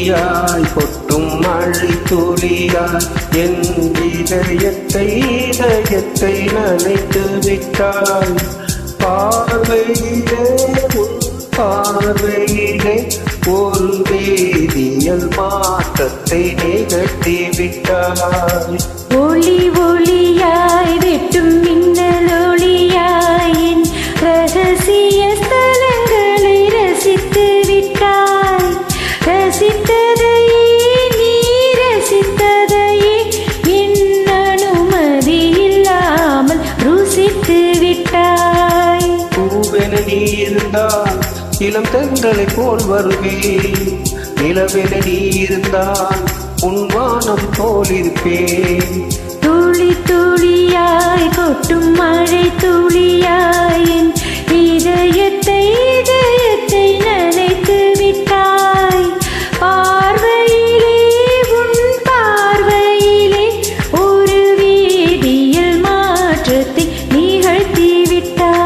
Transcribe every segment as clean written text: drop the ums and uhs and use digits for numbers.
துளியாய் கொட்டும் மழை துளியாய் என் இதயத்தை நனைத்து விட்டாய். பார்வையிலே உன் பார்வையிலே ஒரு வேதியியல் மாற்றத்தை நிகழ்த்தி விட்டாய். ஒளி ஒளியாய் வெட்டும் மின்னல் ஒளியாய் ரகசிய ஸ்தலங்களை ரசித்து விட்டாய். ரசித்ததையே நீ ரசித்ததையே என் அனுமதி இல்லாமல் ருசித்து விட்டாய். பூவென நீ இருந்தால் இளம் தென்றலை போல் வருவேன். நிலவென நீ இருந்தால் உன் வானம் போல் இருப்பேன். துளி துளியாய் கொட்டும் மழை துளியாய் என் இதயத்தை நனைத்து விட்டாய். பார்வையிலே உன் பார்வையிலே ஒரு வேதியியல் மாற்றத்தை நிகழ்த்தி விட்டாய்.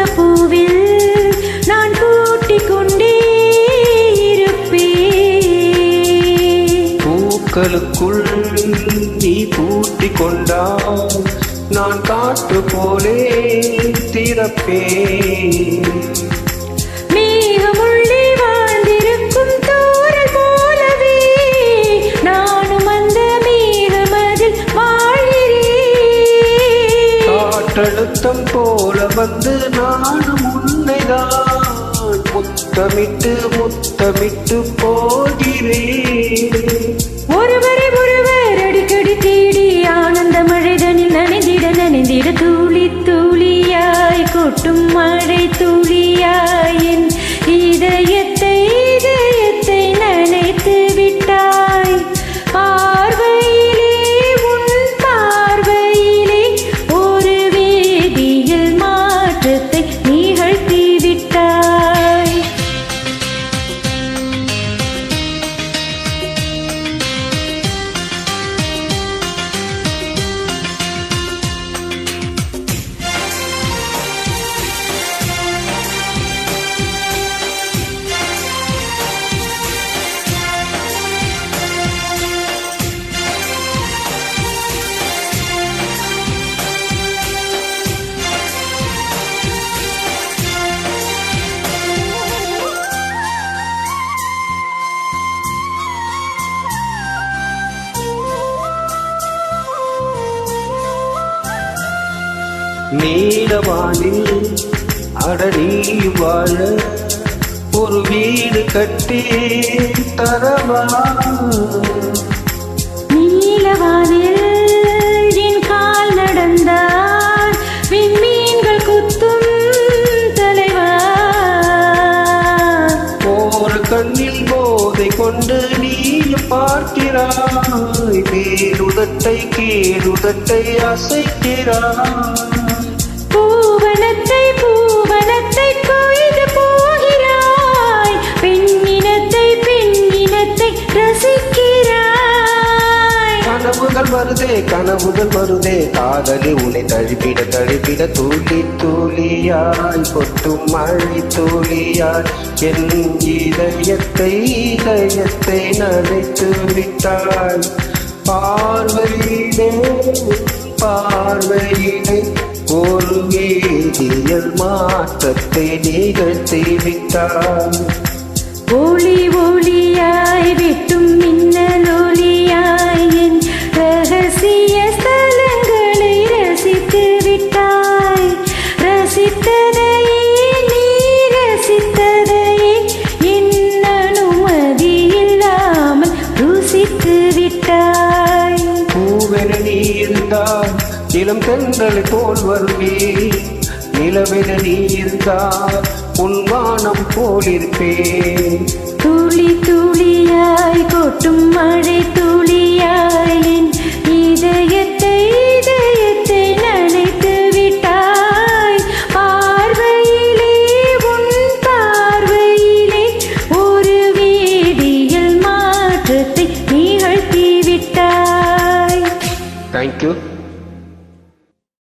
பூவில் நான் கூட்டிக் கொண்டே இருப்பேன். பூக்களுக்குள் நீ பூட்டிக் கொண்டால் நான் காற்று போலே திறப்பேன். மேகமுள்ளே வாழ்ந்திருக்கும் தூறல் போலவே நானும் அந்த மேகமதில் வாழ்கிறேன். காற்றழுத்தம் போல வந்து நானும் உன்னைதான் முத்தமிட்டு முத்தமிட்டு போகிறேன். ஒருவரை ஒருவர் அடிக்கடி தேடி ஆனந்த மழைதனில் நனைந்திட துளி துளியாய் கொட்டும் மழை துளியாய் என் இதயத்தை நனைத்து விட்டாய். பார்வையிலே உன் பார்வையிலே ஒரு வேதியியல் மாற்றத்தை நிகழ்த்தி விட்டாய். நீலவானில் அடனி வாழ ஒரு வீடு கட்டி தரவா. நீலவானில் என் கால் நடந்தால் விண்மீன்கள் குத்தும் தலைவா. ஒரு கண்ணில் போதை கொண்டு நீயும் பார்க்கிறாய். மேலுதட்டை கீழுதட்டை அசைக்கிறாய். பூவனத்தை கொய்து போகிறாய். பெண்ணினத்தை ரசிக்கிறாய். கனவுகள் வருதே காதலி உன்னை தழுவிட துளி துளியாய் கொட்டும் மழை துளியாய் என் இதயத்தை நனைத்து விட்டாய். பார்வையிலே ஒரு வேதியியல் மாற்றத்தை நிகழ்த்தி விட்டாய். ஒளி ஒளியாய் வெட்டும் மின்னல் ஒளியாய் என் ரகசிய ஸ்தலங்களை ரசித்து விட்டாய். ரசித்ததையே நீ ரசித்ததையே என் அனுமதி இல்லா நிலவென நீ இருந்தால் இளம் தென்றலை போல் வருவே. நிலவென நீ இருந்தால் உன் வானம் போல் இருப்பேன். துளி துளியாய் கொட்டும் மழை துளியாய் என் இதயத்தை நனைத்து விட்டாய். பார்வையிலே உன் பார்வையிலே ஒரு வேதியியல் மாற்றத்தை நிகழ்த்தி விட்டாய். தேங்க்யூ.